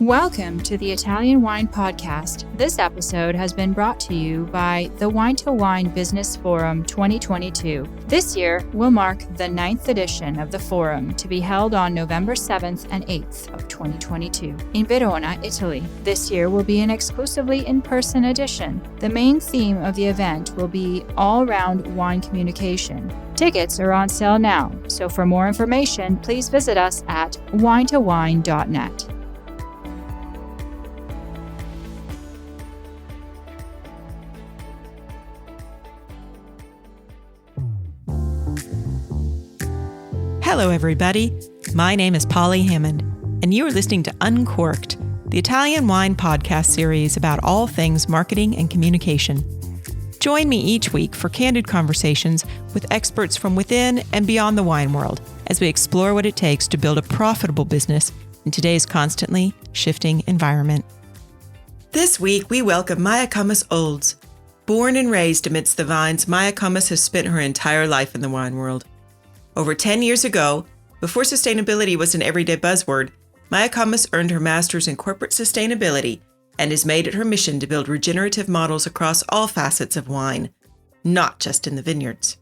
Welcome to the Italian Wine Podcast. This episode has been brought to you by the Wine to Wine Business Forum 2022. This year will mark the 9th edition of the forum to be held on November 7th and 8th of 2022 in Verona, Italy. This year will be an exclusively in-person edition. The main theme of the event will be all-round wine communication. Tickets are on sale now, so for more information, please visit us at winetowine.net. Hello, everybody. My name is Polly Hammond, and you are listening to Uncorked, the Italian wine podcast series about all things marketing and communication. Join me each week for candid conversations with experts from within and beyond the wine world as we explore what it takes to build a profitable business in today's constantly shifting environment. This week, we welcome Mayacamas Olds. Born and raised amidst the vines, Mayacamas has spent her entire life in the wine world. Over 10 years ago, before sustainability was an everyday buzzword, Mayacamas earned her master's in corporate sustainability and has made it her mission to build regenerative models across all facets of wine, not just in the vineyards.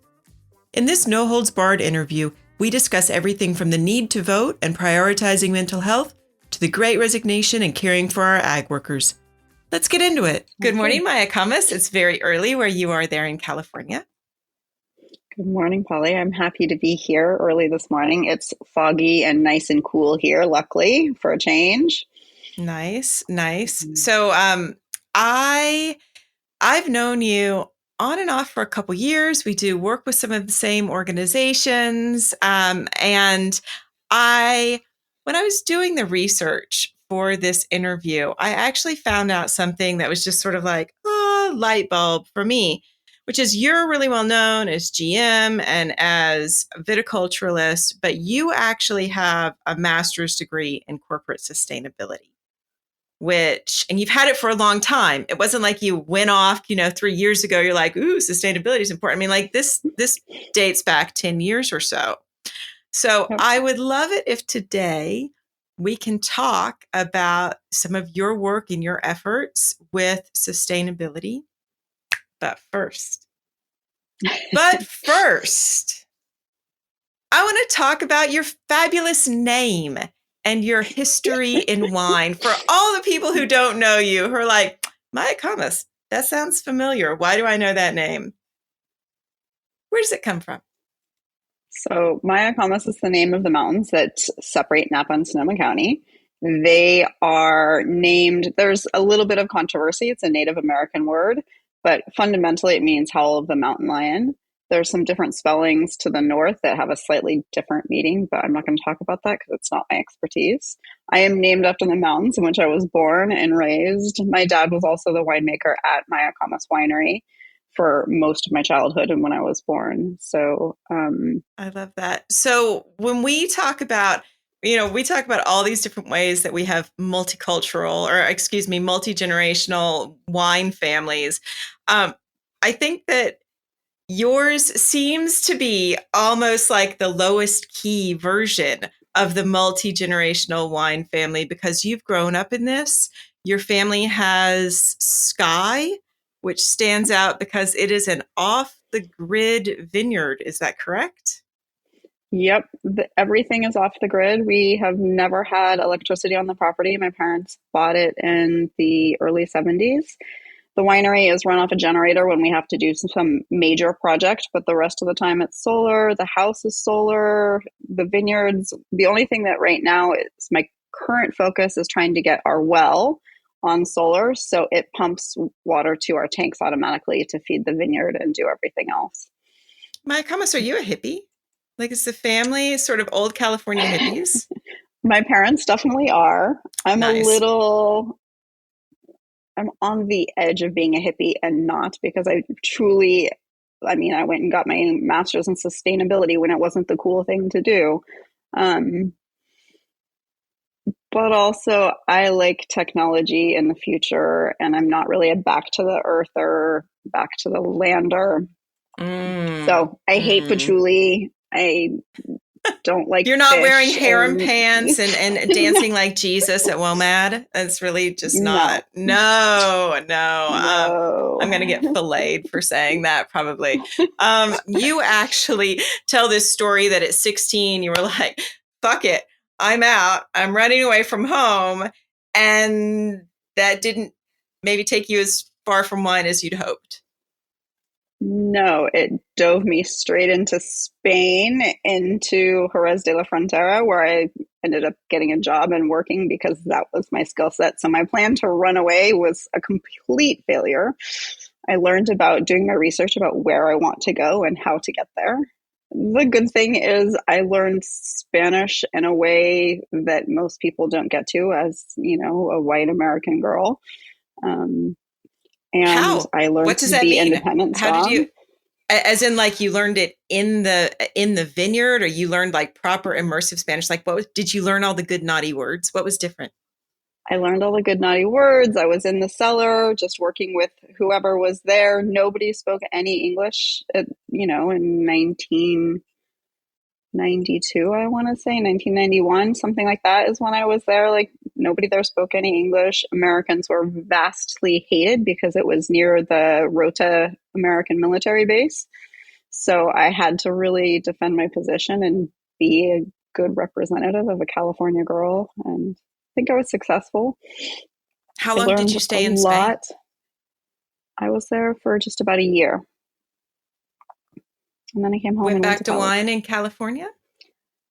In this no-holds-barred interview, we discuss everything from the need to vote and prioritizing mental health to the great resignation and caring for our ag workers. Let's get into it. Good morning, Mayacamas. It's very early where you are there in California. Good morning, Polly. I'm happy to be here early this morning. It's foggy and nice and cool here, luckily, for a change. Nice. So I've known you on and off for a couple years. We do work with some of the same organizations. And when I was doing the research for this interview, I actually found out something that was just sort of like, light bulb for me, which is you're really well known as GM and as a viticulturalist, but you actually have a master's degree in corporate sustainability, and you've had it for a long time. It wasn't like you went off, 3 years ago, you're like, ooh, sustainability is important. I mean, like this dates back 10 years or so. So I would love it if today we can talk about some of your work and your efforts with sustainability. But first, I want to talk about your fabulous name and your history in wine. For all the people who don't know you, who are like, Mayacamas, that sounds familiar. Why do I know that name? Where does it come from? So Mayacamas is the name of the mountains that separate Napa and Sonoma County. They are named, there's a little bit of controversy. It's a Native American word. But fundamentally, it means howl of the mountain lion. There's some different spellings to the north that have a slightly different meaning, but I'm not going to talk about that because it's not my expertise. I am named after the mountains in which I was born and raised. My dad was also the winemaker at Mayacamas Winery for most of my childhood and when I was born. So I love that. So when we talk about all these different ways that we have multi-generational wine families. I think that yours seems to be almost like the lowest key version of the multi-generational wine family because you've grown up in this. Your family has Sky, which stands out because it is an off-the-grid vineyard. Is that correct? Yep. Everything is off the grid. We have never had electricity on the property. My parents bought it in the early 70s. The winery is run off a generator when we have to do some major project, but the rest of the time it's solar. The house is solar. The vineyards, the only thing that right now is my current focus is trying to get our well on solar. So it pumps water to our tanks automatically to feed the vineyard and do everything else. Mayacamas, are you a hippie? Like, is the family sort of old California hippies? My parents definitely are. I'm Nice. I'm on the edge of being a hippie and not because I went and got my master's in sustainability when it wasn't the cool thing to do. But also I like technology in the future and I'm not really a back to the earther, back to the lander. So I hate patchouli. I don't like You're not wearing fish harem and pants and dancing like Jesus at WOMAD. That's really just no, not. No. no. I'm going to get filleted for saying that probably. You actually tell this story that at 16, you were like, fuck it. I'm out. I'm running away from home. And that didn't maybe take you as far from wine as you'd hoped. No, it dove me straight into Spain, into Jerez de la Frontera, where I ended up getting a job and working because that was my skill set. So my plan to run away was a complete failure. I learned about doing my research about where I want to go and how to get there. The good thing is I learned Spanish in a way that most people don't get to as, a white American girl. And How? I learned What does to that be mean? independent, How did strong. you, as in like you learned it in the vineyard, or you learned like proper immersive Spanish? Like did you learn all the good naughty words? What was different? I learned all the good naughty words. I was in the cellar just working with whoever was there. Nobody spoke any English, in 1992, I want to say 1991, something like that is when I was there. Like nobody there spoke any English. Americans were vastly hated because it was near the Rota American military base. So I had to really defend my position and be a good representative of a California girl. And I think I was successful. How I long did learned you a stay in lot. Spain? I was there for just about a year. And then I came home Went and went back to to college. wine in California?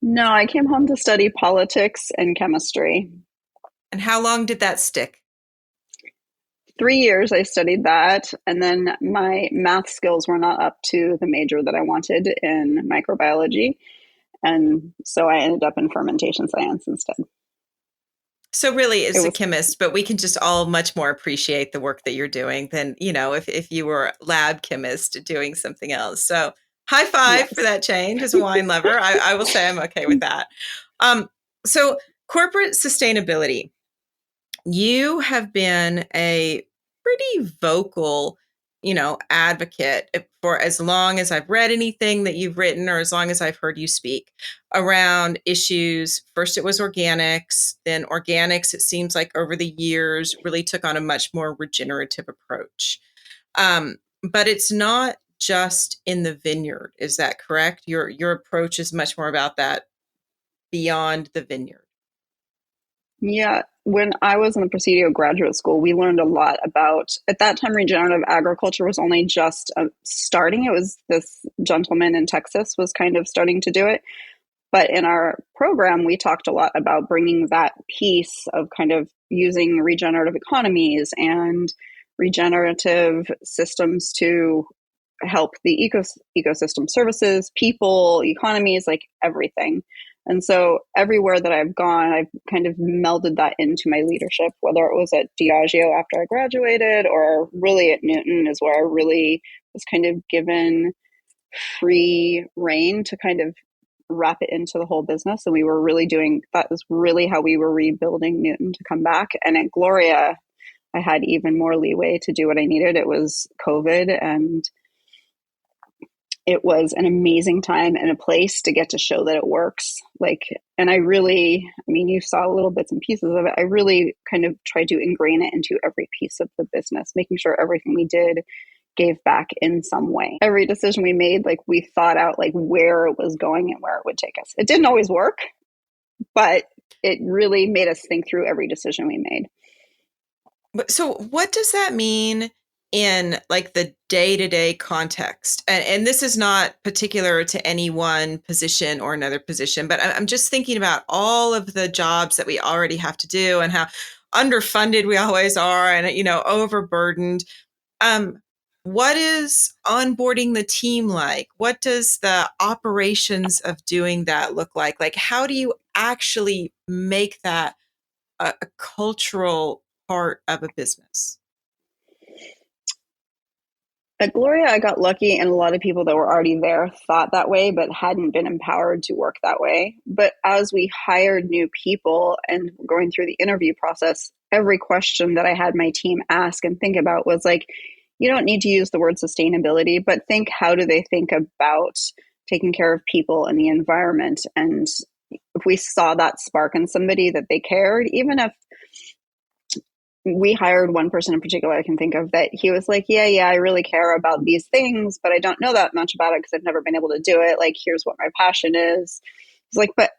No, I came home to study politics and chemistry. And how long did that stick? 3 years I studied that. And then my math skills were not up to the major that I wanted in microbiology. And so I ended up in fermentation science instead. So really it's a chemist, but we can just all much more appreciate the work that you're doing than, if you were a lab chemist doing something else. So high five for that change as a wine lover. I will say I'm okay with that. So corporate sustainability. You have been a pretty vocal, advocate for as long as I've read anything that you've written or as long as I've heard you speak around issues. First, it was organics. Then organics, it seems like over the years, really took on a much more regenerative approach. But it's not just in the vineyard. Is that correct? Your approach is much more about that beyond the vineyard. Yeah, when I was in the Presidio graduate school, we learned a lot about, at that time, regenerative agriculture was only just starting. It was this gentleman in Texas was kind of starting to do it. But in our program, we talked a lot about bringing that piece of kind of using regenerative economies and regenerative systems to help the ecosystem services, people, economies, like everything. And so everywhere that I've gone, I've kind of melded that into my leadership, whether it was at Diageo after I graduated or really at Newton is where I really was kind of given free reign to kind of wrap it into the whole business. And we were really doing, that was really how we were rebuilding Newton to come back. And at Gloria, I had even more leeway to do what I needed. It was COVID and it was an amazing time and a place to get to show that it works. And you saw little bits and pieces of it. I really kind of tried to ingrain it into every piece of the business, making sure everything we did gave back in some way. Every decision we made, we thought out where it was going and where it would take us. It didn't always work, but it really made us think through every decision we made. So what does that mean in the day-to-day context? And this is not particular to any one position or another position, but I'm just thinking about all of the jobs that we already have to do and how underfunded we always are and, overburdened. What is onboarding the team like? What does the operations of doing that look like? How do you actually make that a cultural part of a business? At Gloria, I got lucky, and a lot of people that were already there thought that way, but hadn't been empowered to work that way. But as we hired new people and going through the interview process, every question that I had my team ask and think about was you don't need to use the word sustainability, but think, how do they think about taking care of people and the environment. And if we saw that spark in somebody that they cared, even if we hired one person in particular I can think of that he was like, yeah, I really care about these things, but I don't know that much about it because I've never been able to do it. Like, here's what my passion is. He's like, but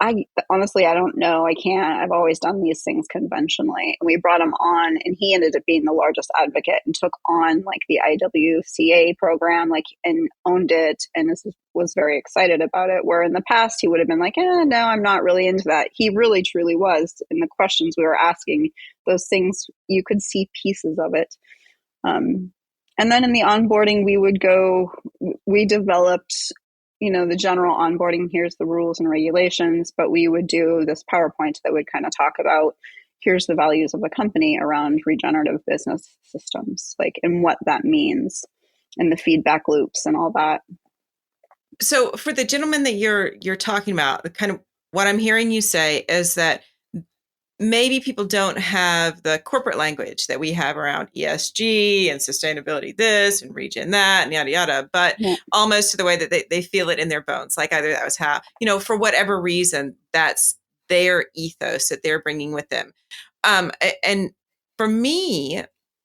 honestly, I don't know. I can't. I've always done these things conventionally. And we brought him on, and he ended up being the largest advocate and took on like the IWCA program, like, and owned it, and was very excited about it. Where in the past he would have been like, no, I'm not really into that. He really, truly was. In the questions we were asking, those things, you could see pieces of it. And then in the onboarding, we developed, the general onboarding, here's the rules and regulations, but we would do this PowerPoint that would kind of talk about, here's the values of the company around regenerative business systems, like, and what that means, and the feedback loops and all that. So for the gentleman that you're talking about, the kind of what I'm hearing you say is that maybe people don't have the corporate language that we have around ESG and sustainability this and regen that and yada, yada, but almost to the way that they feel it in their bones. Like either that was how, for whatever reason, that's their ethos that they're bringing with them. And for me,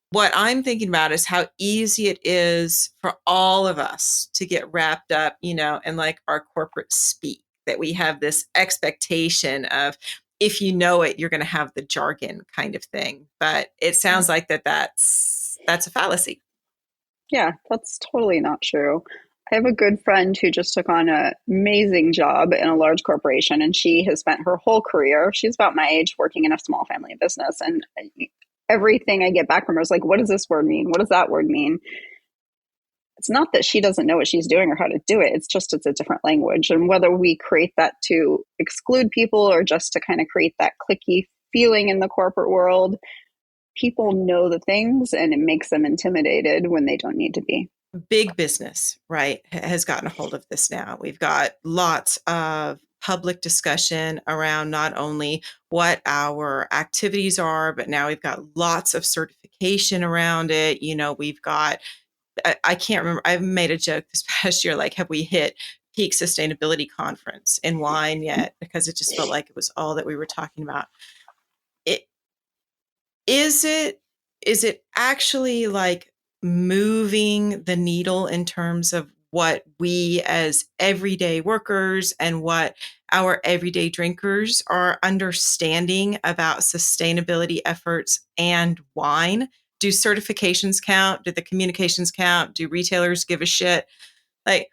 what I'm thinking about is how easy it is for all of us to get wrapped up, in like our corporate speak, that we have this expectation of, if you know it, you're going to have the jargon kind of thing. But it sounds like that's a fallacy. Yeah, that's totally not true. I have a good friend who just took on an amazing job in a large corporation, and she has spent her whole career, she's about my age, working in a small family business. And everything I get back from her is like, what does this word mean? What does that word mean? It's not that she doesn't know what she's doing or how to do it. It's just, it's a different language. And whether we create that to exclude people or just to kind of create that cliquey feeling in the corporate world, people know the things, and it makes them intimidated when they don't need to be. Big business, right, has gotten a hold of this now. We've got lots of public discussion around not only what our activities are, but now we've got lots of certification around it. We've got, I can't remember, I've made a joke this past year, like, have we hit peak sustainability conference in wine yet? Because it just felt like it was all that we were talking about. Is it actually like moving the needle in terms of what we as everyday workers and what our everyday drinkers are understanding about sustainability efforts and wine? Do certifications count? Do the communications count? Do retailers give a shit? Like,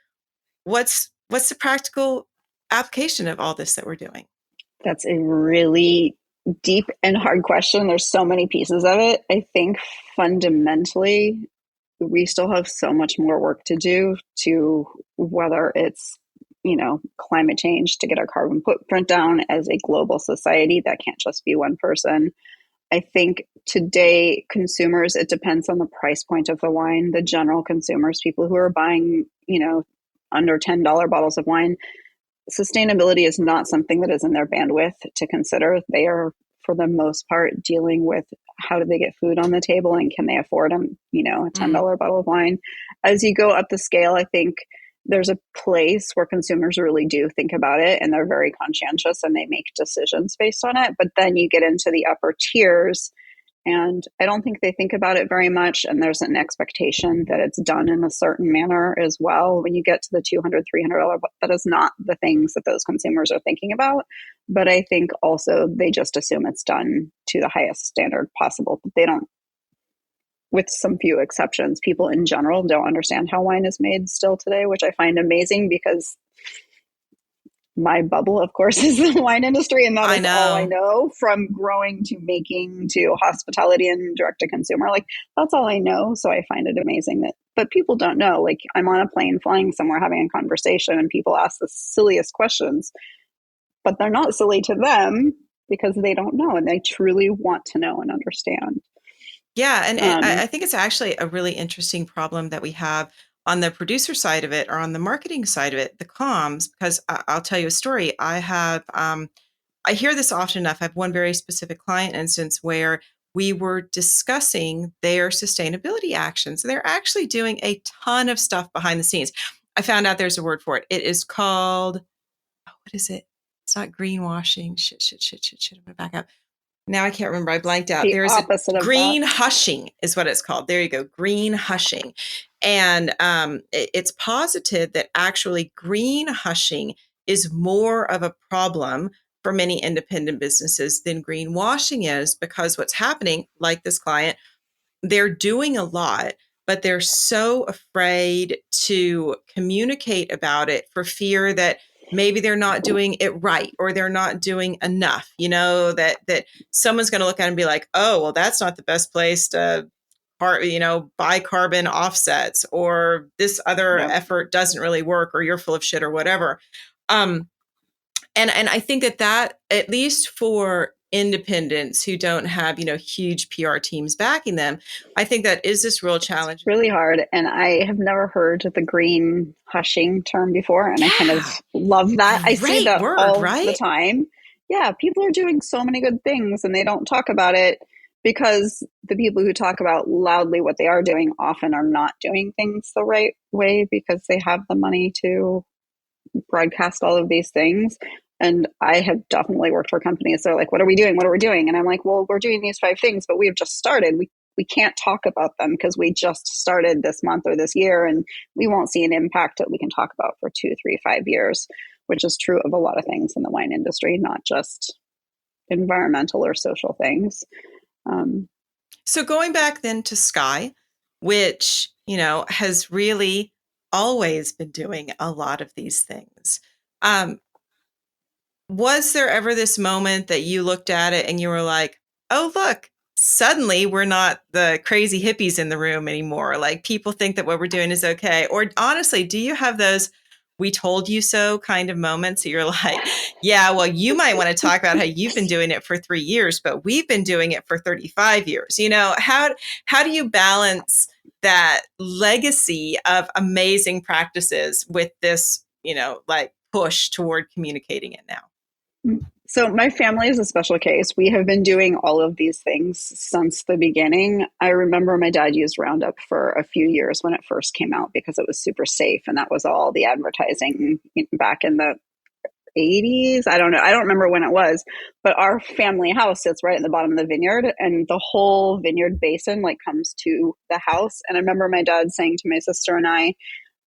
what's the practical application of all this that we're doing? That's a really deep and hard question. There's so many pieces of it. I think fundamentally, we still have so much more work to do, to whether it's, climate change, to get our carbon footprint down as a global society. That can't just be one person. I think today, consumers, it depends on the price point of the wine. The general consumers, people who are buying, under $10 bottles of wine, sustainability is not something that is in their bandwidth to consider. They are, for the most part, dealing with how do they get food on the table and can they afford a $10 bottle of wine. As you go up the scale, I think there's a place where consumers really do think about it, and they're very conscientious and they make decisions based on it. But then you get into the upper tiers, and I don't think they think about it very much. And there's an expectation that it's done in a certain manner as well. When you get to the $200, $300, that is not the things that those consumers are thinking about. But I think also they just assume it's done to the highest standard possible. But they don't, with some few exceptions, people in general don't understand how wine is made still today, which I find amazing, because my bubble, of course, is the wine industry, and that is all I know, from growing to making to hospitality and direct to consumer. Like, that's all I know. So I find it amazing but people don't know. Like, I'm on a plane flying somewhere having a conversation, and people ask the silliest questions, but they're not silly to them because they don't know, and they truly want to know and understand. Yeah. And I think it's actually a really interesting problem that we have on the producer side of it, or on the marketing side of it, the comms, because I'll tell you a story. I hear this often enough. I have one very specific client instance where we were discussing their sustainability actions. They're actually doing a ton of stuff behind the scenes. I found out there's a word for it. It is called, what is it? It's not greenwashing. Shit. I'm going to back up. Now I can't remember. I blanked out. The There's opposite of green that. hushing is what it's called. There you go. Green hushing. And it's posited that actually green hushing is more of a problem for many independent businesses than greenwashing is, because what's happening, like this client, they're doing a lot, but they're so afraid to communicate about it for fear that maybe they're not doing it right, or they're not doing enough, that someone's going to look at it and be like, oh, well, that's not the best place to buy carbon offsets, or this other effort doesn't really work, or you're full of shit, or whatever. And I think that at least for independents who don't have, huge PR teams backing them, I think that is this real challenge. It's really hard. And I have never heard the green hushing term before. And I kind of love that. I see that all the time. Yeah, people are doing so many good things and they don't talk about it, because the people who talk about loudly what they are doing often are not doing things the right way, because they have the money to broadcast all of these things. And I have definitely worked for companies. They're like, what are we doing? What are we doing? And I'm like, well, we're doing these 5 things, but we have just started. We can't talk about them because we just started this month or this year, and we won't see an impact that we can talk about for 2, 3, 5 years, which is true of a lot of things in the wine industry, not just environmental or social things. So going back then to Sky, which, has really always been doing a lot of these things. Was there ever this moment that you looked at it and you were like, oh, look, suddenly we're not the crazy hippies in the room anymore. Like, people think that what we're doing is okay. Or honestly, do you have those we told you so kind of moments that you're like, yeah, well, you might want to talk about how you've been doing it for 3 years, but we've been doing it for 35 years. How do you balance that legacy of amazing practices with this, push toward communicating it now? So my family is a special case. We have been doing all of these things since the beginning. I remember my dad used Roundup for a few years when it first came out because it was super safe. And that was all the advertising back in the 80s. I don't know. I don't remember when it was, but our family house sits right at the bottom of the vineyard, and the whole vineyard basin comes to the house. And I remember my dad saying to my sister and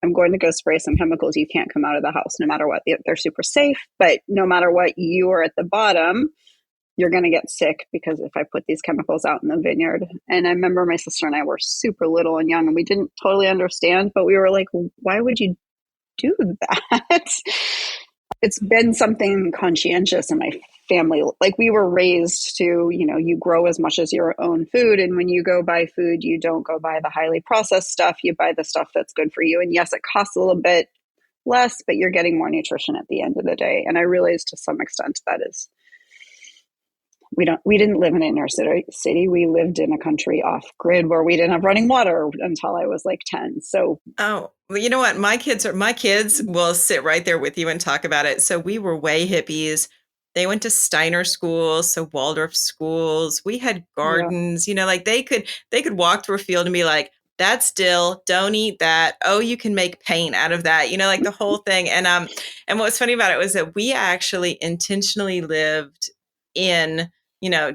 I'm going to go spray some chemicals. You can't come out of the house no matter what. They're super safe, but no matter what, you are at the bottom, you're going to get sick because if I put these chemicals out in the vineyard. And I remember my sister and I were super little and young, and we didn't totally understand, but we were like, why would you do that? It's been something conscientious in my family. We were raised to, you grow as much as your own food. And when you go buy food, you don't go buy the highly processed stuff. You buy the stuff that's good for you. And yes, it costs a little bit less, but you're getting more nutrition at the end of the day. And I realized to some extent that is, we didn't live in an inner city. We lived in a country off grid where we didn't have running water until I was 10. So, well, you know what? My kids will sit right there with you and talk about it. So we were way hippies. They went to Steiner schools, so Waldorf schools. We had gardens, they could walk through a field and be like, that's dill, don't eat that. Oh, you can make paint out of that, the whole thing. And what was funny about it was that we actually intentionally lived in,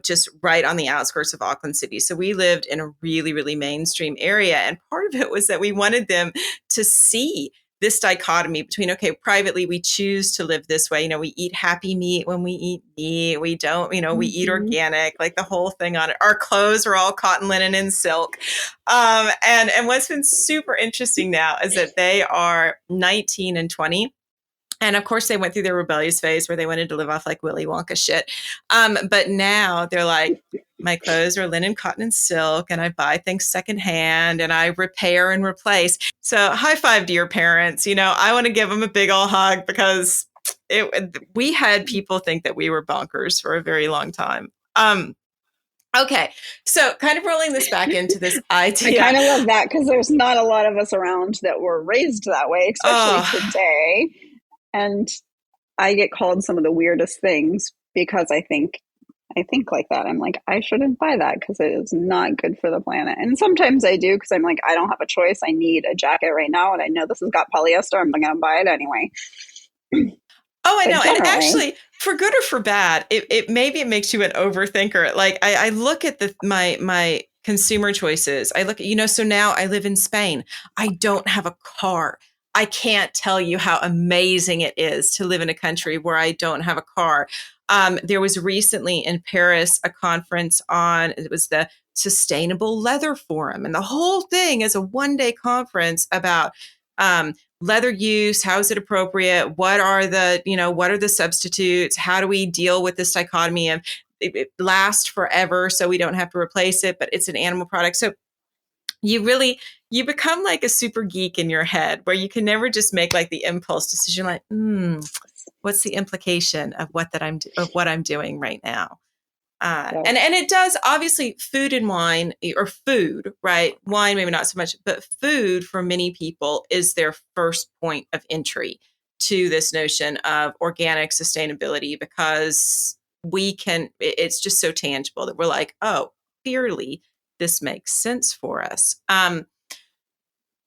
just right on the outskirts of Auckland City. So we lived in a really, really mainstream area. And part of it was that we wanted them to see this dichotomy between, okay, privately, we choose to live this way. We eat happy meat when we eat meat. We don't, we eat organic, the whole thing on it. Our clothes are all cotton, linen, and silk. And what's been super interesting now is that they are 19 and 20. And of course, they went through their rebellious phase where they wanted to live off Willy Wonka shit. But now they're like, my clothes are linen, cotton, and silk, and I buy things secondhand, and I repair and replace. So high five to your parents. I want to give them a big old hug because we had people think that we were bonkers for a very long time. Okay, so kind of rolling this back into this idea. I kind of love that because there's not a lot of us around that were raised that way, especially today. And I get called some of the weirdest things because I think I think like that. I'm like, I shouldn't buy that because it is not good for the planet. And sometimes I do because I'm like, I don't have a choice. I need a jacket right now, and I know this has got polyester. I'm going to buy it anyway. Oh, I But know. And generally, actually, for good or for bad, it maybe it makes you an overthinker. Like I look at my consumer choices. I look at, so now I live in Spain. I don't have a car. I can't tell you how amazing it is to live in a country where I don't have a car. There was recently in Paris a conference it was the Sustainable Leather Forum. And the whole thing is a one-day conference about leather use. How is it appropriate? What are the substitutes? How do we deal with this dichotomy of it lasts forever so we don't have to replace it, but it's an animal product. So you become like a super geek in your head where you can never just make like the impulse decision, like, what's the implication of what I'm doing right now? And it does, obviously, food and wine, or food, right? Wine, maybe not so much, but food for many people is their first point of entry to this notion of organic sustainability, because it's just so tangible that we're like, oh, clearly this makes sense for us.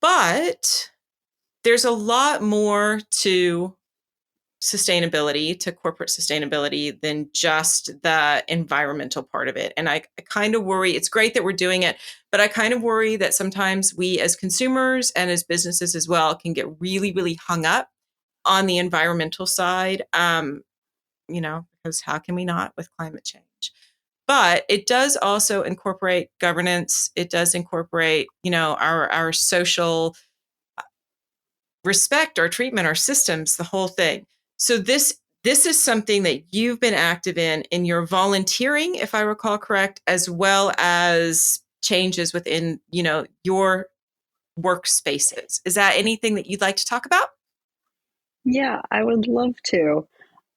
But there's a lot more to sustainability, to corporate sustainability, than just the environmental part of it. And I kind of worry, it's great that we're doing it, but I kind of worry that sometimes we as consumers and as businesses as well can get really, really hung up on the environmental side, because how can we not with climate change? But it does also incorporate governance. It does incorporate, our social respect, our treatment, our systems, the whole thing. So this is something that you've been active in your volunteering, if I recall correct, as well as changes within, your workspaces. Is that anything that you'd like to talk about? yeah, I would love to.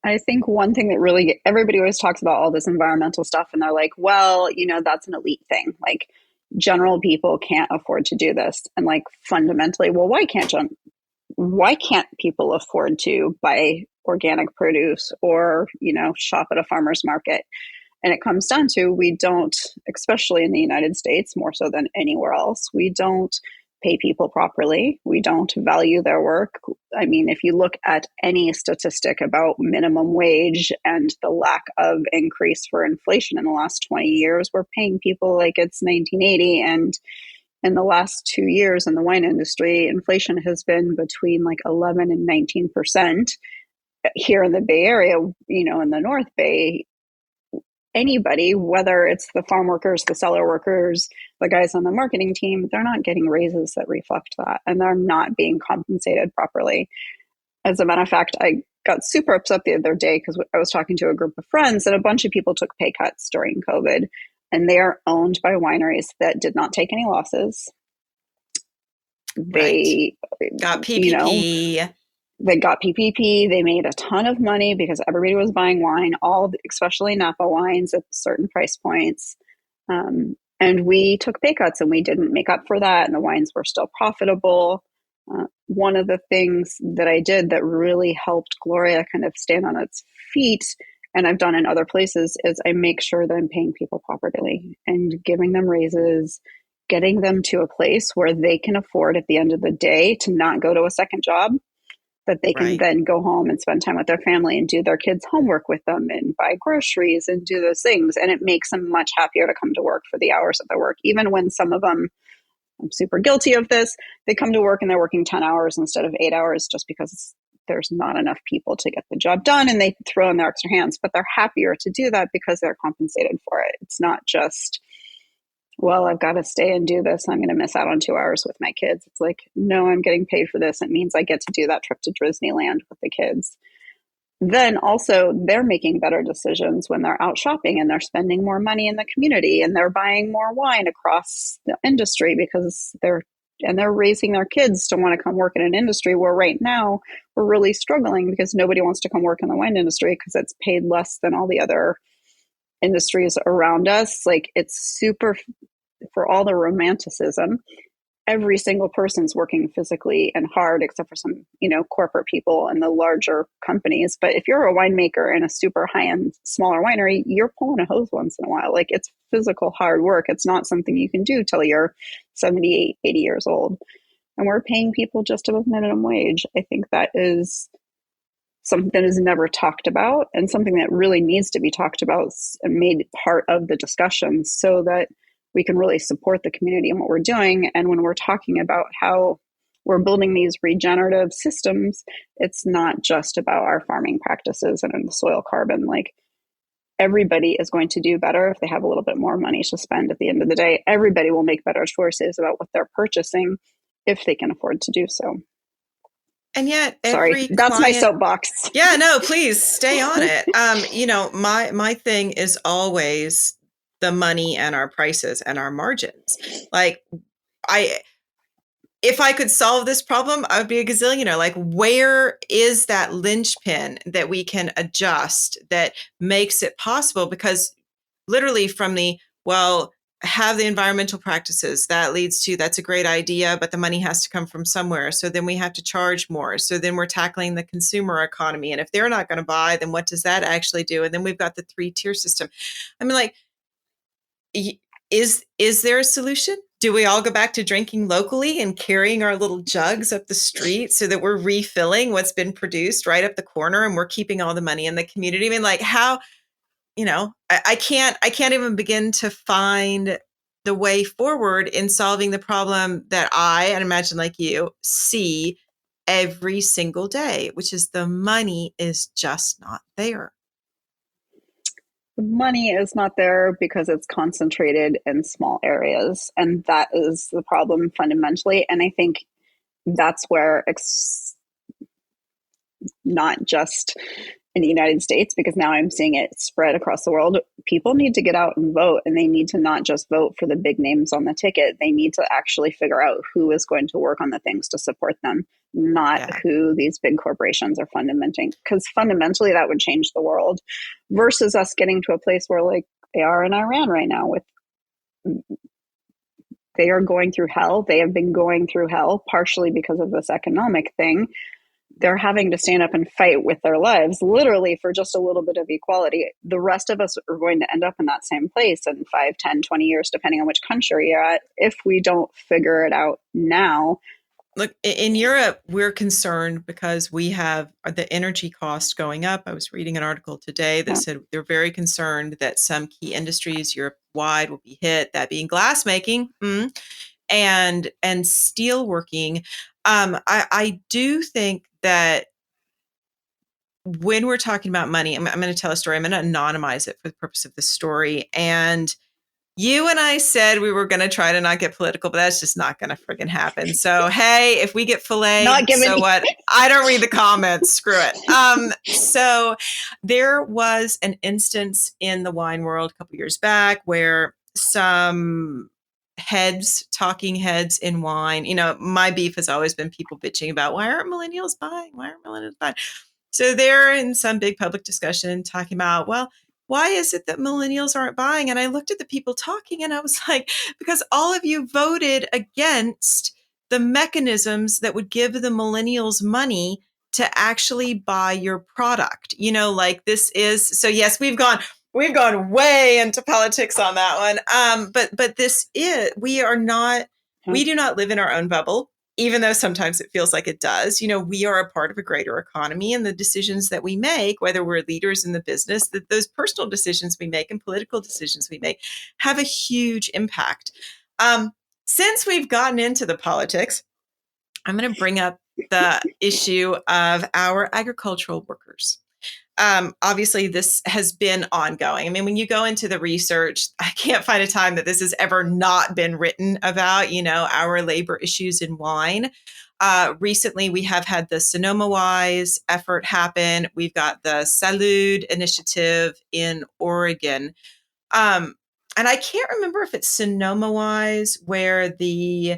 I think one thing that really everybody always talks about all this environmental stuff, and they're like, well, that's an elite thing. Like, general people can't afford to do this. And like, fundamentally, well, why can't people afford to buy organic produce or, shop at a farmer's market? And it comes down to, we don't, especially in the United States, more so than anywhere else, we don't pay people properly. We don't value their work. I mean, if you look at any statistic about minimum wage and the lack of increase for inflation in the last 20 years, we're paying people like it's 1980. And in the last 2 years in the wine industry, inflation has been between like 11 and 19%. Here in the Bay Area, in the North Bay, anybody, whether it's the farm workers, the cellar workers, the guys on the marketing team, they're not getting raises that reflect that, and they're not being compensated properly. As a matter of fact, I got super upset the other day because I was talking to a group of friends, and a bunch of people took pay cuts during COVID, and they are owned by wineries that did not take any losses. They got PPP. They got PPP. They made a ton of money because everybody was buying wine, especially Napa wines at certain price points. And we took pay cuts, and we didn't make up for that. And the wines were still profitable. One of the things that I did that really helped Gloria kind of stand on its feet, and I've done in other places, is I make sure that I'm paying people properly and giving them raises, getting them to a place where they can afford at the end of the day to not go to a second job, that they can then go home and spend time with their family and do their kids' homework with them and buy groceries and do those things. And it makes them much happier to come to work for the hours of their work. Even when some of them, I'm super guilty of this, they come to work and they're working 10 hours instead of 8 hours just because there's not enough people to get the job done, and they throw in their extra hands. But they're happier to do that because they're compensated for it. It's not just, well, I've got to stay and do this, I'm going to miss out on 2 hours with my kids. It's like, no, I'm getting paid for this. It means I get to do that trip to Disneyland with the kids. Then also, they're making better decisions when they're out shopping, and they're spending more money in the community, and they're buying more wine across the industry because they're raising their kids to want to come work in an industry where right now we're really struggling because nobody wants to come work in the wine industry because it's paid less than all the other industries around us. Like, it's super, for all the romanticism, every single person's working physically and hard, except for some, corporate people and the larger companies. But if you're a winemaker in a super high-end, smaller winery, you're pulling a hose once in a while. Like, it's physical hard work. It's not something you can do till you're 78, 80 years old. And we're paying people just above minimum wage. I think that is something that is never talked about, and something that really needs to be talked about and made part of the discussion, so that we can really support the community and what we're doing. And when we're talking about how we're building these regenerative systems, it's not just about our farming practices and the soil carbon. Like, everybody is going to do better if they have a little bit more money to spend at the end of the day. Everybody will make better choices about what they're purchasing if they can afford to do so. And yet, sorry, that's my soapbox. Yeah, no, please stay on it. My thing is always the money and our prices and our margins. Like, if I could solve this problem, I would be a gazillionaire. Like, where is that linchpin that we can adjust that makes it possible? Because literally from have the environmental practices, that leads to, that's a great idea, but the money has to come from somewhere. So then we have to charge more. So then we're tackling the consumer economy. And if they're not going to buy, then what does that actually do? And then we've got the 3-tier system. I mean, like, is there a solution? Do we all go back to drinking locally and carrying our little jugs up the street so that we're refilling what's been produced right up the corner, and we're keeping all the money in the community? I mean, like, how, I can't even begin to find the way forward in solving the problem that and imagine like you, see every single day, which is the money is just not there. The money is not there because it's concentrated in small areas. And that is the problem fundamentally. And I think that's where not just in the United States, because now I'm seeing it spread across the world. People need to get out and vote, and they need to not just vote for the big names on the ticket. They need to actually figure out who is going to work on the things to support them, not who these big corporations are fundamenting. Because fundamentally, that would change the world, versus us getting to a place where, like they are in Iran right now, they are going through hell. They have been going through hell partially because of this economic thing. They're having to stand up and fight with their lives, literally, for just a little bit of equality. The rest of us are going to end up in that same place in 5, 10, 20 years, depending on which country you're at, if we don't figure it out now. Look, in Europe, we're concerned because we have the energy cost going up. I was reading an article today that said they're very concerned that some key industries Europe-wide will be hit, that being glassmaking and steelworking. I do think that when we're talking about money, I'm going to tell a story. I'm going to anonymize it for the purpose of the story. And you and I said we were going to try to not get political, but that's just not going to friggin' happen. So, hey, if we get filleted, so what? I don't read the comments. Screw it. So there was an instance in the wine world a couple years back where some talking heads in wine, my beef has always been people bitching about, why aren't millennials buying? So they're in some big public discussion talking about, well, why is it that millennials aren't buying? And I looked at the people talking and I was like, because all of you voted against the mechanisms that would give the millennials money to actually buy your product. Like this is, so yes, we've gone way into politics on that one. But we do not live in our own bubble, even though sometimes it feels like it does. We are a part of a greater economy, and the decisions that we make, whether we're leaders in the business, that those personal decisions we make and political decisions we make have a huge impact. Since we've gotten into the politics, I'm going to bring up the issue of our agricultural workers. Obviously, this has been ongoing. I mean, when you go into the research, I can't find a time that this has ever not been written about, our labor issues in wine. Recently, we have had the Sonoma-wise effort happen. We've got the Salud initiative in Oregon. And I can't remember if it's Sonoma-wise where the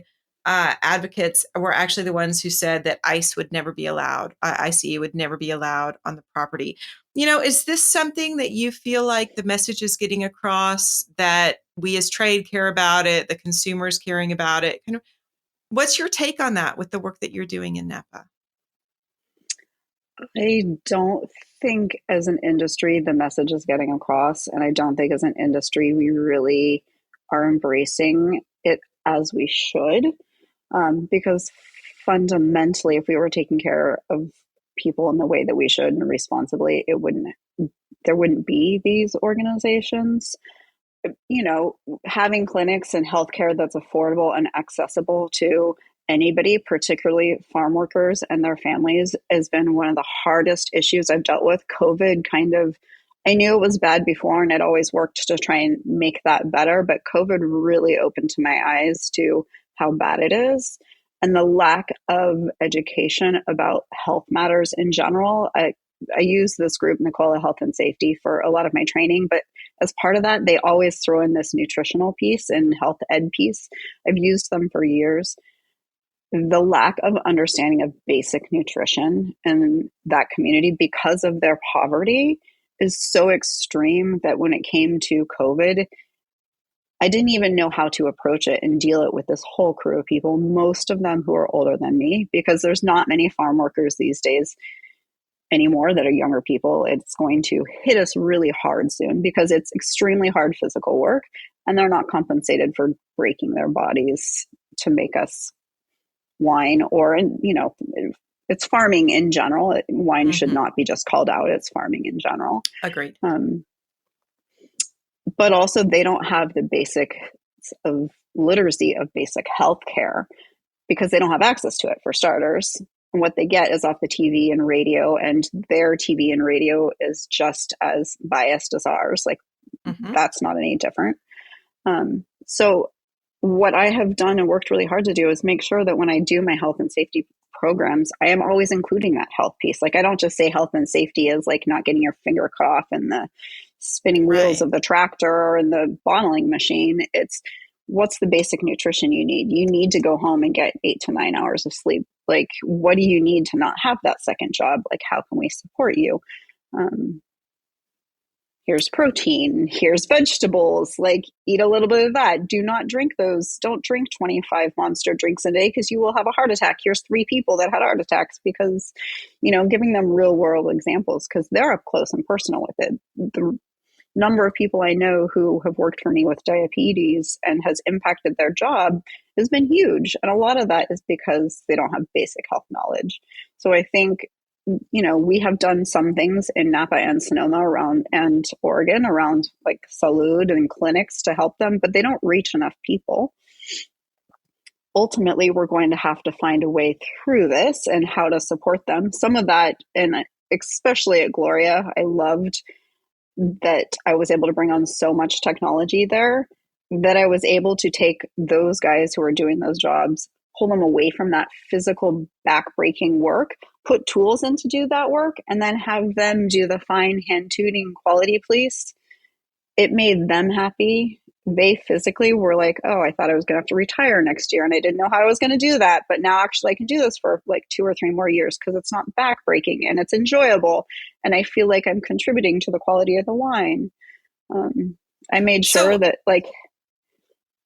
advocates were actually the ones who said that ICE would never be allowed. ICE would never be allowed on the property. Is this something that you feel like the message is getting across, that we as trade care about it, the consumers caring about it? What's your take on that with the work that you're doing in Napa? I don't think as an industry the message is getting across, and I don't think as an industry we really are embracing it as we should. Because fundamentally, if we were taking care of people in the way that we should and responsibly, there wouldn't be these organizations. Having clinics and healthcare that's affordable and accessible to anybody, particularly farm workers and their families, has been one of the hardest issues I've dealt with. I knew it was bad before and I'd always worked to try and make that better, but COVID really opened to my eyes to how bad it is. And the lack of education about health matters in general. I use this group, Nicola Health and Safety, for a lot of my training, but as part of that, they always throw in this nutritional piece and health ed piece. I've used them for years. The lack of understanding of basic nutrition in that community because of their poverty is so extreme that when it came to COVID, I didn't even know how to approach it and deal it with this whole crew of people, most of them who are older than me, because there's not many farm workers these days anymore that are younger people. It's going to hit us really hard soon because it's extremely hard physical work and they're not compensated for breaking their bodies to make us wine or, it's farming in general. Wine should not be just called out. It's farming in general. Agreed. But also they don't have the basics of literacy of basic health care because they don't have access to it, for starters. And what they get is off the TV and radio, and their TV and radio is just as biased as ours. Like, that's not any different. So what I have done and worked really hard to do is make sure that when I do my health and safety programs, I am always including that health piece. Like, I don't just say health and safety as like not getting your finger cut off in the spinning wheels of the tractor or in the bottling machine. It's what's the basic nutrition you need? You need to go home and get 8 to 9 hours of sleep. Like, what do you need to not have that second job? Like, how can we support you? Here's protein, here's vegetables, like eat a little bit of that. Do not drink those. Don't drink 25 Monster drinks a day because you will have a heart attack. Here's 3 people that had heart attacks because, giving them real world examples because they're up close and personal with it. The number of people I know who have worked for me with diabetes and has impacted their job has been huge. And a lot of that is because they don't have basic health knowledge. So I think we have done some things in Napa and Sonoma and Oregon around like salud and clinics to help them, but they don't reach enough people. Ultimately, we're going to have to find a way through this and how to support them. Some of that, and especially at Gloria, I loved that I was able to bring on so much technology there that I was able to take those guys who are doing those jobs, pull them away from that physical back-breaking work, put tools in to do that work, and then have them do the fine hand-tuning quality police. It made them happy. They physically were like, oh, I thought I was going to have to retire next year, and I didn't know how I was going to do that. But now actually I can do this for like 2 or 3 more years because it's not back-breaking and it's enjoyable. And I feel like I'm contributing to the quality of the wine. I made sure that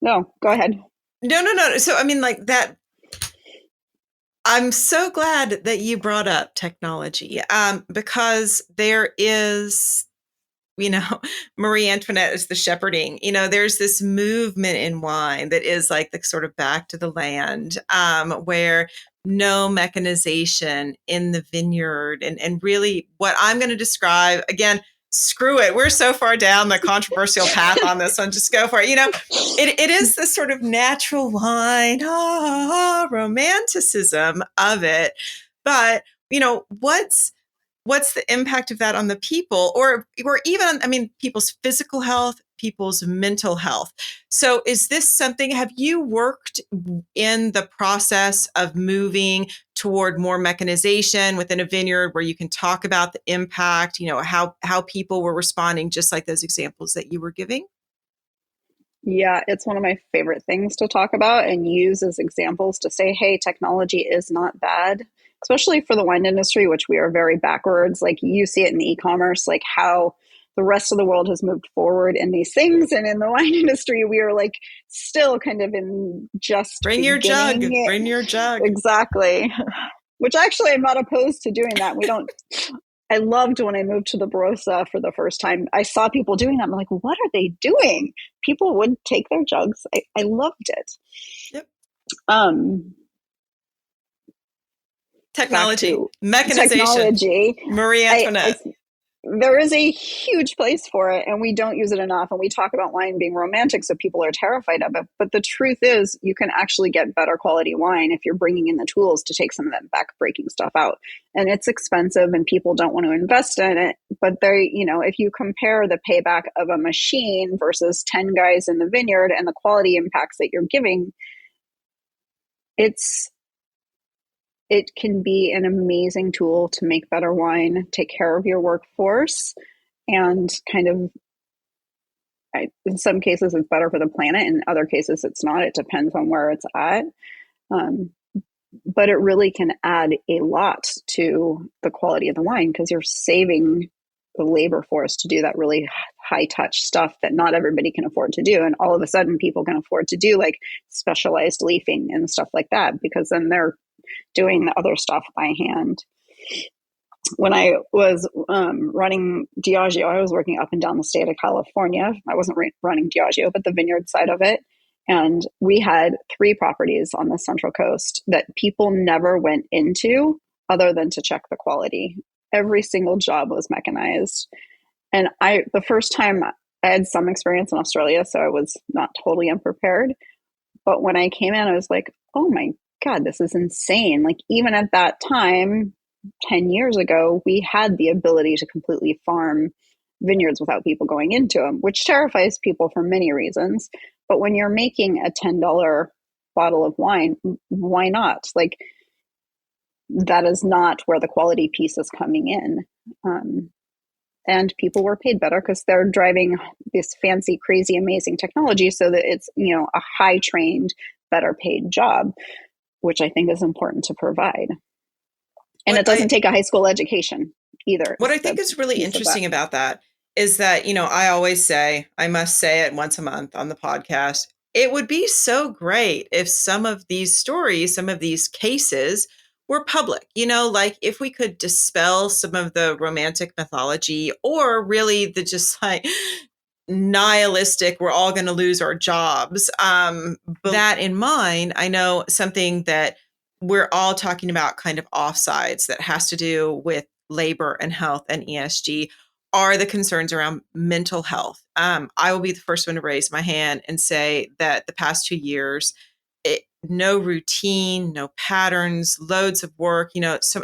no, go ahead. No. So, I mean, like that, I'm so glad that you brought up technology because there is, Marie Antoinette is the shepherding. There's this movement in wine that is like the sort of back to the land where no mechanization in the vineyard and really what I'm going to describe, again, screw it. We're so far down the controversial path on this one. Just go for it. It is this sort of natural wine, romanticism of it. But, what's the impact of that on the people or even, people's physical health, people's mental health? So is this something, have you worked in the process of moving toward more mechanization within a vineyard where you can talk about the impact, how people were responding, just like those examples that you were giving? Yeah, it's one of my favorite things to talk about and use as examples to say, hey, technology is not bad, especially for the wine industry, which we are very backwards. Like you see it in e-commerce, like how the rest of the world has moved forward in these things. And in the wine industry, we are like still kind of in just bring your jug, bring your jug. Exactly. Which actually I'm not opposed to doing that. I loved when I moved to the Barossa for the first time. I saw people doing that. I'm like, what are they doing? People would take their jugs. I loved it. Yep. Technology, mechanization, Marie Antoinette. There is a huge place for it, and we don't use it enough. And we talk about wine being romantic, so people are terrified of it. But the truth is, you can actually get better quality wine if you're bringing in the tools to take some of that back-breaking stuff out. And it's expensive, and people don't want to invest in it. But if you compare the payback of a machine versus 10 guys in the vineyard and the quality impacts that you're giving, it can be an amazing tool to make better wine, take care of your workforce, and kind of, in some cases, it's better for the planet. In other cases, it's not. It depends on where it's at. But it really can add a lot to the quality of the wine because you're saving the labor force to do that really high touch stuff that not everybody can afford to do. And all of a sudden, people can afford to do like specialized leafing and stuff like that because then they're doing the other stuff by hand. When I was running Diageo, I was working up and down the state of California. I wasn't running Diageo, but the vineyard side of it. And we had 3 properties on the Central Coast that people never went into other than to check the quality. Every single job was mechanized. And the first time I had some experience in Australia, so I was not totally unprepared. But when I came in, I was like, oh my God, this is insane. Like even at that time, 10 years ago, we had the ability to completely farm vineyards without people going into them, which terrifies people for many reasons. But when you're making a $10 bottle of wine, why not? Like that is not where the quality piece is coming in. And people were paid better because they're driving this fancy, crazy, amazing technology so that it's, a high trained, better paid job, which I think is important to provide. And it doesn't take a high school education either. What I think is really interesting about that is that, I always say, I must say it once a month on the podcast, it would be so great if some of these stories, some of these cases were public, like if we could dispel some of the romantic mythology or really the just like nihilistic, we're all going to lose our jobs. But that in mind, I know something that we're all talking about kind of offsides that has to do with labor and health and ESG are the concerns around mental health. I will be the first one to raise my hand and say that the past 2 years, no routine, no patterns, loads of work, so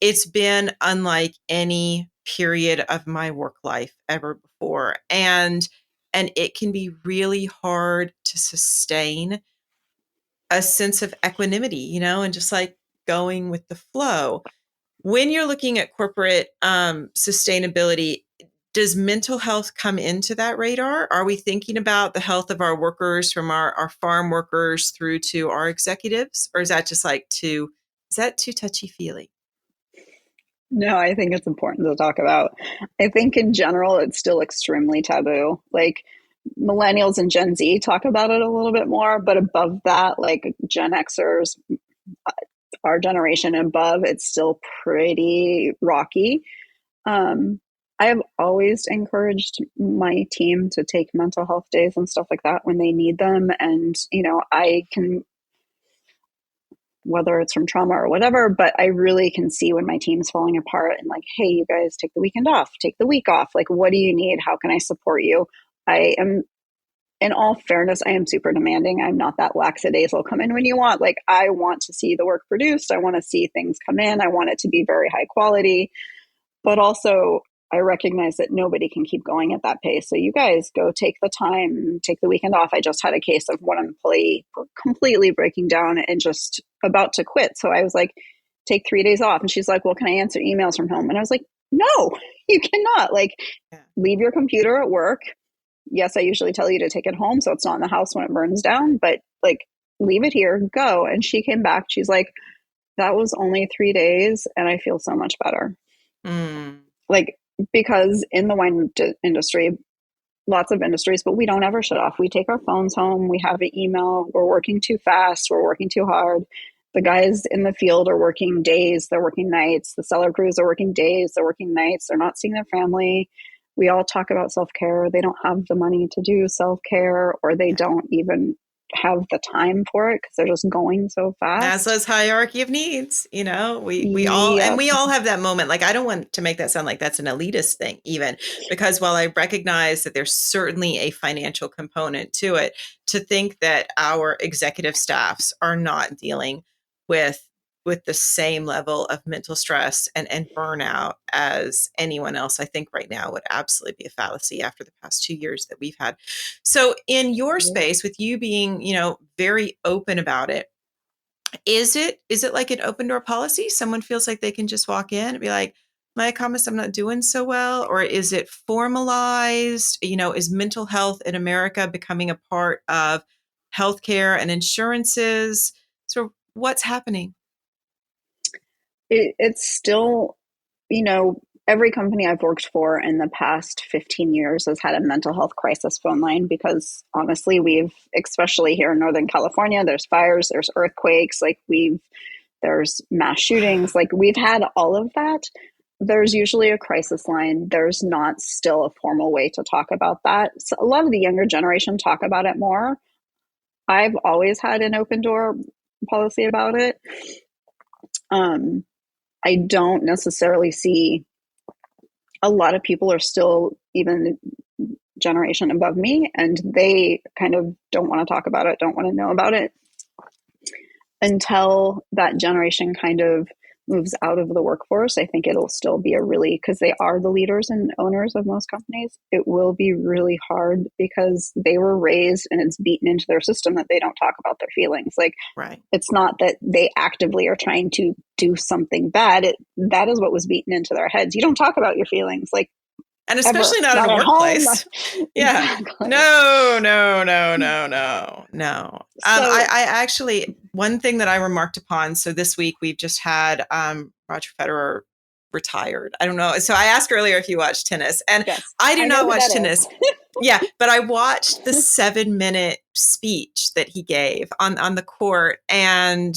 it's been unlike any period of my work life ever before. And it can be really hard to sustain a sense of equanimity, and just like going with the flow. When you're looking at corporate sustainability, does mental health come into that radar? Are we thinking about the health of our workers from our farm workers through to our executives? Or is that just like too touchy-feely? No, I think it's important to talk about. I think in general, it's still extremely taboo. Like millennials and Gen Z talk about it a little bit more, but above that, like Gen Xers, our generation and above, it's still pretty rocky. I have always encouraged my team to take mental health days and stuff like that when they need them. And, I can, whether it's from trauma or whatever, but I really can see when my team's falling apart and like, hey, you guys take the weekend off, take the week off. Like, what do you need? How can I support you? I am, in all fairness, I am super demanding. I'm not that lackadaisical, come in when you want. Like, I want to see the work produced. I want to see things come in. I want it to be very high quality, but also I recognize that nobody can keep going at that pace. So you guys go take the time, take the weekend off. I just had a case of one employee completely breaking down and just about to quit. So I was like, take 3 days off. And she's like, well, can I answer emails from home? And I was like, no, you cannot. Like, leave your computer at work. Yes, I usually tell you to take it home so it's not in the house when it burns down, but like, leave it here, go. And she came back. She's like, that was only 3 days and I feel so much better. Like, because in the industry, lots of industries, but we don't ever shut off. We take our phones home. We have an email. We're working too fast. We're working too hard. The guys in the field are working days. They're working nights. The cellar crews are working days. They're working nights. They're not seeing their family. We all talk about self-care. They don't have the money to do self-care, or they don't even have the time for it because they're just going so fast. Maslow's hierarchy of needs, we all, and we all have that moment. Like, I don't want to make that sound like that's an elitist thing even, because while I recognize that there's certainly a financial component to it, to think that our executive staffs are not dealing with the same level of mental stress and burnout as anyone else, I think right now would absolutely be a fallacy after the past 2 years that we've had. So in your space, with you being, very open about it, is it like an open door policy? Someone feels like they can just walk in and be like, Mayacamas, I'm not doing so well? Or is it formalized? Is mental health in America becoming a part of healthcare and insurances? So what's happening? It's still, every company I've worked for in the past 15 years has had a mental health crisis phone line, because honestly, especially here in Northern California, there's fires, there's earthquakes, there's mass shootings, we've had all of that. There's usually a crisis line. There's not still a formal way to talk about that. So a lot of the younger generation talk about it more. I've always had an open door policy about it. I don't necessarily see a lot of people are still even the generation above me, and they kind of don't want to talk about it, don't want to know about it until that generation kind of moves out of the workforce. I think it'll still be because they are the leaders and owners of most companies, it will be really hard because they were raised and it's beaten into their system that they don't talk about their feelings. Right. It's not that they actively are trying to do something bad. That is what was beaten into their heads. You don't talk about your feelings, and especially not in a workplace. Yeah. Exactly. No. I actually, one thing that I remarked upon, so this week we've just had Roger Federer retired. I don't know. So I asked earlier if you watch tennis, and yes, I do not watch tennis. Yeah, but I watched the 7-minute speech that he gave on the court, and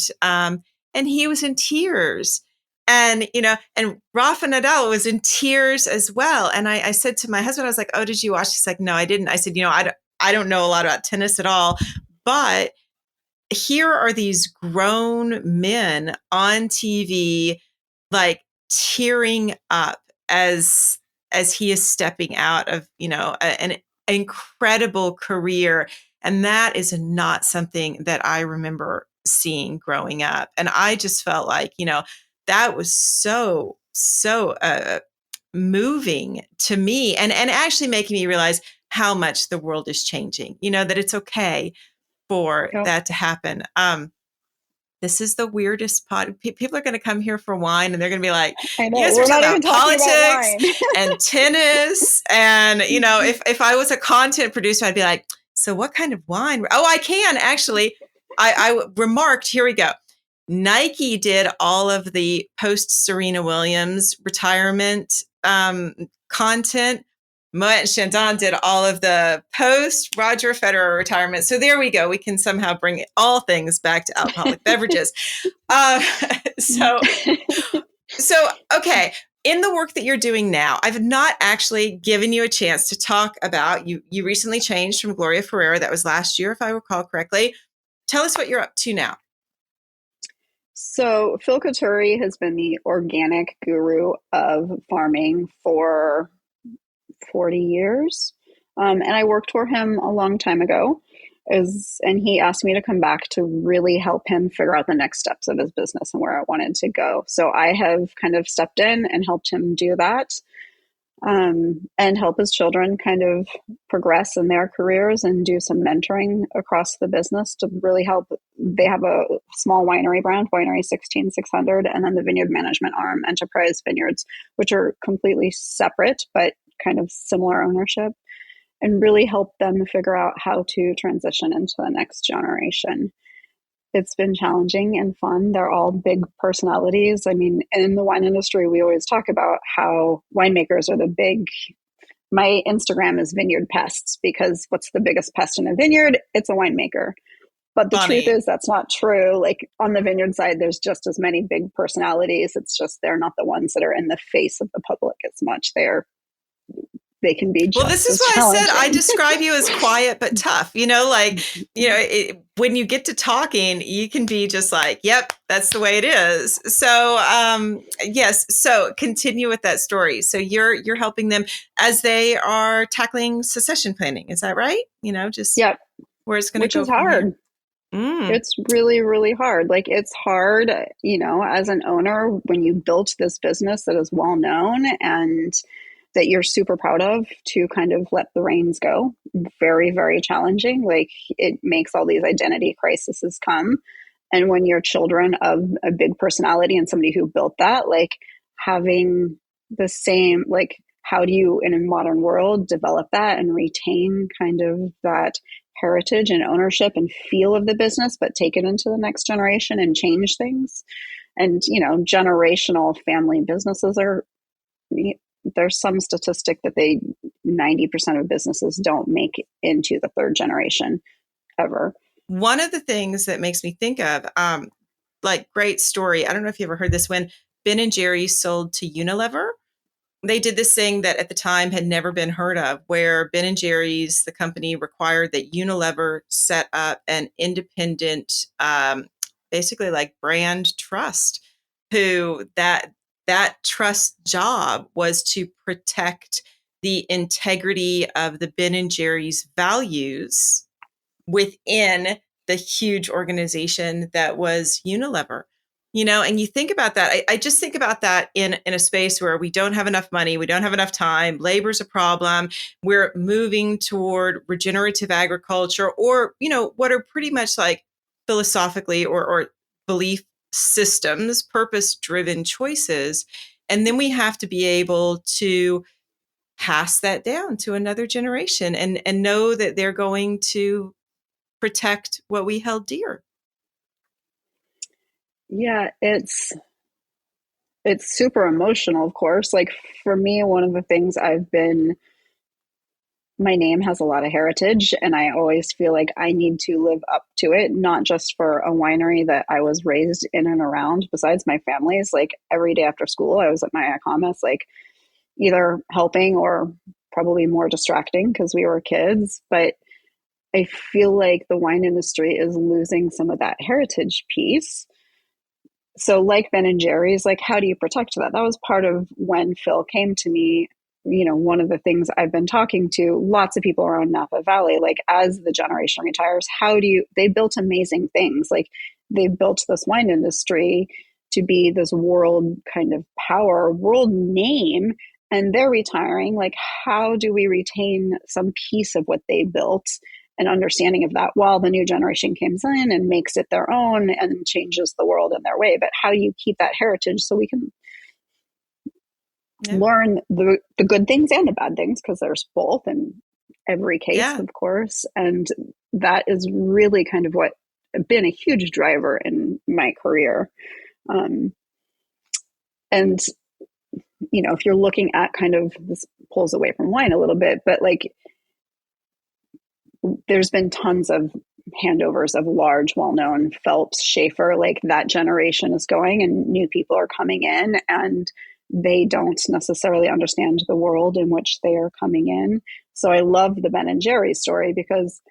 he was in tears. And, and Rafa Nadal was in tears as well. And I said to my husband, I was like, oh, did you watch? He's like, no, I didn't. I said, I don't know a lot about tennis at all, but here are these grown men on TV, tearing up as he is stepping out of, an incredible career. And that is not something that I remember seeing growing up. And I just felt like, that was so moving to me, and actually making me realize how much the world is changing, that it's okay for that to happen. This is the weirdest pod. People are going to come here for wine, and they're going to be like, you guys are talking about politics and tennis. And, if I was a content producer, I'd be like, so what kind of wine? Oh, I can actually. I remarked, here we go. Nike did all of the post Serena Williams retirement content. Moet and Chandon did all of the post Roger Federer retirement. So there we go. We can somehow bring all things back to alcoholic beverages. So okay. In the work that you're doing now, I've not actually given you a chance to talk about, you recently changed from Gloria Ferrera. That was last year, if I recall correctly. Tell us what you're up to now. So Phil Couturi has been the organic guru of farming for 40 years. And I worked for him a long time ago, and he asked me to come back to really help him figure out the next steps of his business and where I wanted to go. So I have kind of stepped in and helped him do that, and help his children kind of progress in their careers and do some mentoring across the business to really help. They have a small winery brand, Winery 16600, and then the vineyard management arm, Enterprise Vineyards, which are completely separate, but kind of similar ownership, and really help them figure out how to transition into the next generation. It's been challenging and fun. They're all big personalities. I mean, in the wine industry, we always talk about how winemakers are the big. My Instagram is vineyard pests because what's the biggest pest in a vineyard? It's a winemaker. But the truth Funny. is that's not true. Like on the vineyard side, there's just as many big personalities. It's just they're not the ones that are in the face of the public as much. They can be Well, just this is as why I said I challenging. describe you as quiet but tough. When you get to talking, you can be just like, "Yep, that's the way it is." So, yes. So, continue with that story. So, you're helping them as they are tackling succession planning. Is that right? Just Yep, where it's going to which go is from here. hard. It's really, really hard. Like it's hard, as an owner, when you built this business that is well known and that you're super proud of, to kind of let the reins go. Very, very challenging. Like it makes all these identity crises come. And when you're children of a big personality and somebody who built that, like having the same, like, how do you in a modern world develop that and retain kind of that heritage and ownership and feel of the business, but take it into the next generation and change things? And, generational family businesses are, there's some statistic that 90% of businesses don't make it into the third generation ever. One of the things that makes me think of, great story. I don't know if you ever heard this, when Ben and Jerry's sold to Unilever. They did this thing that at the time had never been heard of, where Ben and Jerry's, the company, required that Unilever set up an independent, basically like brand trust, who that trust job was to protect the integrity of the Ben and Jerry's values within the huge organization that was Unilever. And you think about that. I just think about that in a space where we don't have enough money, we don't have enough time, labor's a problem. We're moving toward regenerative agriculture, or, what are pretty much like philosophically or belief systems, purpose-driven choices. And then we have to be able to pass that down to another generation and know that they're going to protect what we held dear. Yeah, it's super emotional, of course. Like for me, one of the things my name has a lot of heritage, and I always feel like I need to live up to it, not just for a winery that I was raised in and around. Besides my family's, like every day after school, I was at Mayacamas, like either helping or probably more distracting because we were kids. But I feel like the wine industry is losing some of that heritage piece. So like Ben and Jerry's, like how do you protect that? That was part of when Phil came to me. One of the things I've been talking to lots of people around Napa Valley, like as the generation retires, they built amazing things. Like they built this wine industry to be this world kind of power, world name, and they're retiring. Like how do we retain some piece of what they built, an understanding of that, while the new generation comes in and makes it their own and changes the world in their way? But how do you keep that heritage so we can learn the good things and the bad things, because there's both in every case, of course. And that is really kind of what been a huge driver in my career. And if you're looking at kind of, this pulls away from wine a little bit, but like there's been tons of handovers of large, well-known Phelps, Schaefer, like that generation is going and new people are coming in and they don't necessarily understand the world in which they are coming in. So I love the Ben and Jerry's story because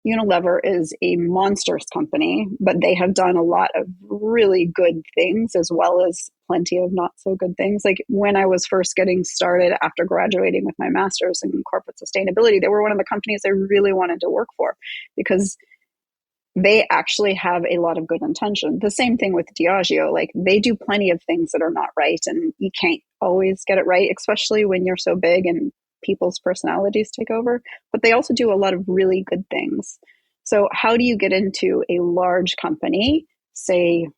Unilever is a monstrous company, but they have done a lot of really good things as well as plenty of not so good things. Like when I was first getting started after graduating with my master's in corporate sustainability, they were one of the companies I really wanted to work for because they actually have a lot of good intention. The same thing with Diageo. Like they do plenty of things that are not right, and you can't always get it right, especially when you're so big and people's personalities take over. But they also do a lot of really good things. So how do you get into a large company, say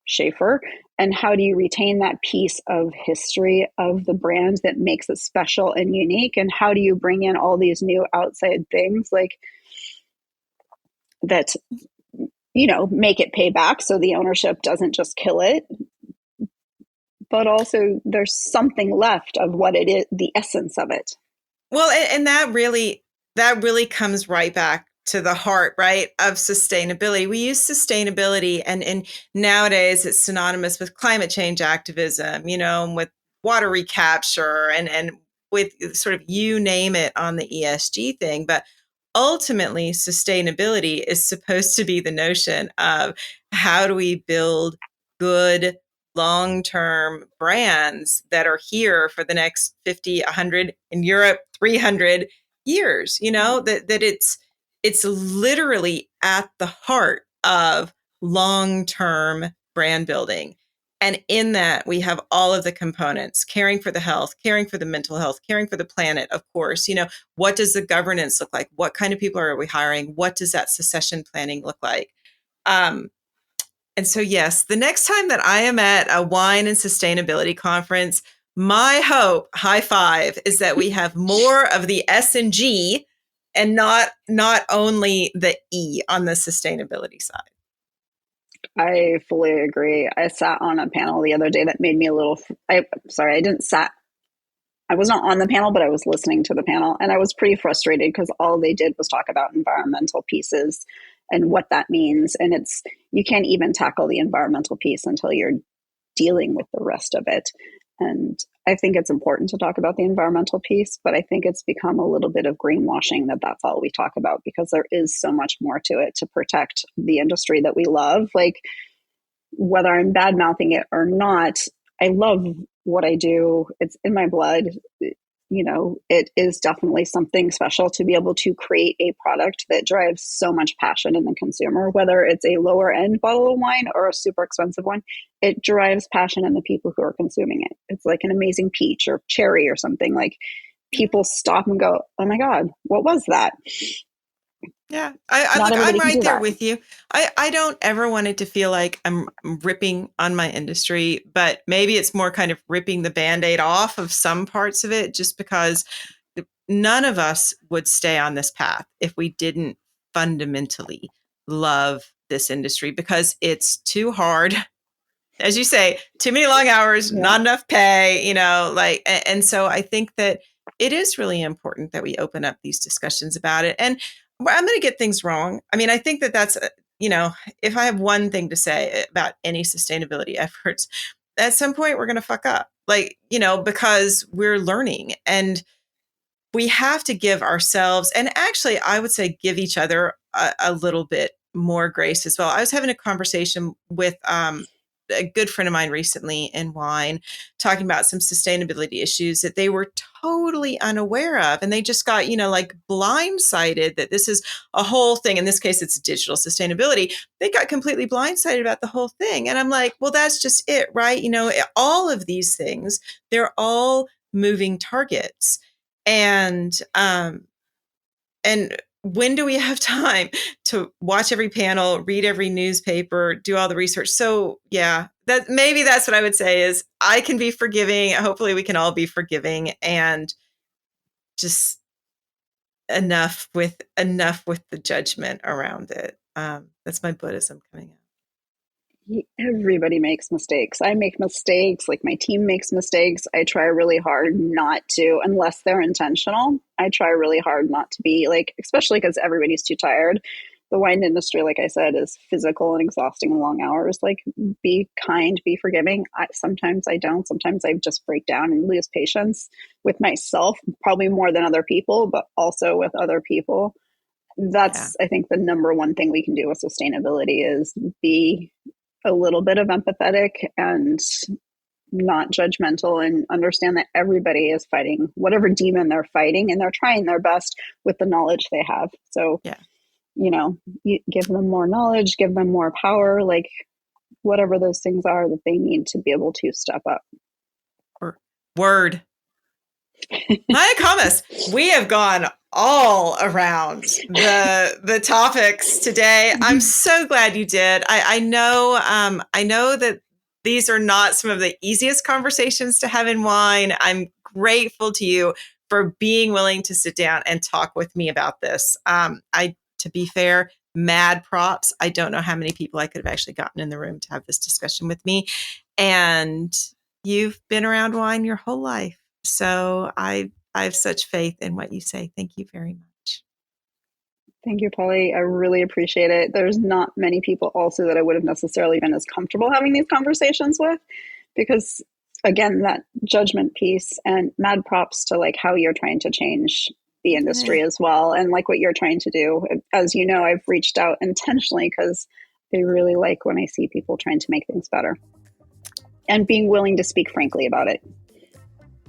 Schaefer, and how do you retain that piece of history of the brand that makes it special and unique? And how do you bring in all these new outside things like that make it pay back so the ownership doesn't just kill it, but also there's something left of what it is, the essence of it. Well, and that really comes right back to the heart, right, of sustainability. We use sustainability, and nowadays it's synonymous with climate change activism, and with water recapture and with sort of you name it on the ESG thing. But ultimately, sustainability is supposed to be the notion of how do we build good long-term brands that are here for the next 50, 100, in Europe, 300 years, that it's literally at the heart of long-term brand building. And in that, we have all of the components: caring for the health, caring for the mental health, caring for the planet, of course. What does the governance look like? What kind of people are we hiring? What does that succession planning look like? And so, yes, the next time that I am at a wine and sustainability conference, my hope, high five, is that we have more of the S and G and not only the E on the sustainability side. I fully agree. I sat on a panel the other day that made me a little, I was not on the panel, but I was listening to the panel, and I was pretty frustrated because all they did was talk about environmental pieces and what that means. And you can't even tackle the environmental piece until you're dealing with the rest of it. And I think it's important to talk about the environmental piece, but I think it's become a little bit of greenwashing that's all we talk about, because there is so much more to it to protect the industry that we love. Like, whether I'm bad mouthing it or not, I love what I do. It's in my blood. It is definitely something special to be able to create a product that drives so much passion in the consumer, whether it's a lower end bottle of wine or a super expensive one. It drives passion in the people who are consuming it. It's like an amazing peach or cherry or something. Like, people stop and go, "Oh my God, what was that?" Yeah, I'm right there with you. I don't ever want it to feel like I'm ripping on my industry, but maybe it's more kind of ripping the Band-Aid off of some parts of it, just because none of us would stay on this path if we didn't fundamentally love this industry, because it's too hard. As you say, too many long hours, not enough pay, and so I think that it is really important that we open up these discussions about it. And I'm going to get things wrong. I mean, I think that's, if I have one thing to say about any sustainability efforts, at some point we're going to fuck up, because we're learning, and we have to give ourselves, and actually I would say give each other a little bit more grace as well. I was having a conversation with a good friend of mine recently in wine, talking about some sustainability issues that they were totally unaware of. And they just got, blindsided that this is a whole thing. In this case, it's digital sustainability. They got completely blindsided about the whole thing. And I'm like, well, that's just it, right? All of these things, they're all moving targets. And when do we have time to watch every panel, read every newspaper, do all the research? So yeah, that's what I would say is I can be forgiving. Hopefully we can all be forgiving, and just enough with the judgment around it. That's my Buddhism coming out. Everybody makes mistakes. I make mistakes. Like, my team makes mistakes. I try really hard not to, unless they're intentional. I try really hard not to be like, especially because everybody's too tired. The wine industry, like I said, is physical and exhausting and long hours. Like, be kind, be forgiving. Sometimes I don't. Sometimes I just break down and lose patience with myself, probably more than other people, but also with other people. That's, I think, the number one thing we can do with sustainability is be a little bit of empathetic and not judgmental, and understand that everybody is fighting whatever demon they're fighting, and they're trying their best with the knowledge they have. So, you give them more knowledge, give them more power, like whatever those things are that they need to be able to step up. Word. Mayacamas, we have gone all around the topics today. I'm so glad you did. I know that these are not some of the easiest conversations to have in wine. I'm grateful to you for being willing to sit down and talk with me about this. To be fair, mad props. I don't know how many people I could have actually gotten in the room to have this discussion with me. And you've been around wine your whole life. So I have such faith in what you say. Thank you very much. Thank you, Polly. I really appreciate it. There's not many people also that I would have necessarily been as comfortable having these conversations with, because again, that judgment piece, and mad props to like how you're trying to change the industry as well. And like what you're trying to do. As you know, I've reached out intentionally because I really like when I see people trying to make things better and being willing to speak frankly about it.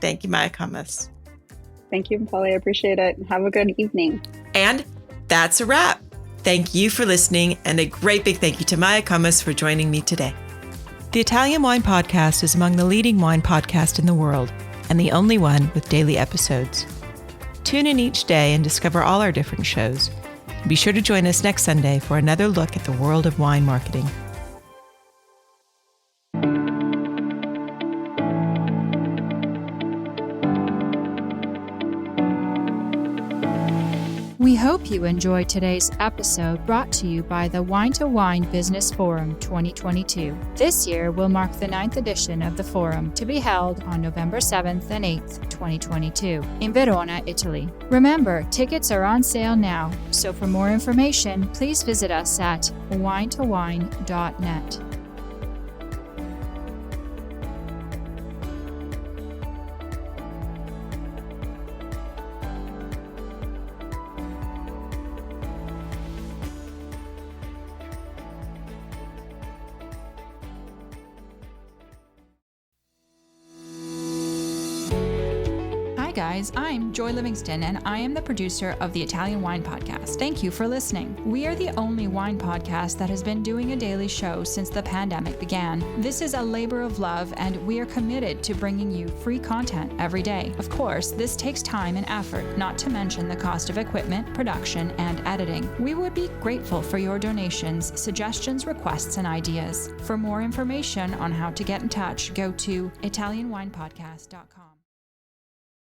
Thank you, Mayacamas. Thank you, Polly. I appreciate it. Have a good evening. And that's a wrap. Thank you for listening, and a great big thank you to Mayacamas for joining me today. The Italian Wine Podcast is among the leading wine podcasts in the world, and the only one with daily episodes. Tune in each day and discover all our different shows. Be sure to join us next Sunday for another look at the world of wine marketing. We hope you enjoyed today's episode, brought to you by the Wine to Wine Business Forum 2022. This year will mark the 9th edition of the forum, to be held on November 7th and 8th, 2022, in Verona, Italy. Remember, tickets are on sale now, so for more information, please visit us at winetowine.net. Hi guys, I'm Joy Livingston, and I am the producer of the Italian Wine Podcast. Thank you for listening. We are the only wine podcast that has been doing a daily show since the pandemic began. This is a labor of love, and we are committed to bringing you free content every day. Of course, this takes time and effort, not to mention the cost of equipment, production, and editing. We would be grateful for your donations, suggestions, requests, and ideas. For more information on how to get in touch, go to italianwinepodcast.com.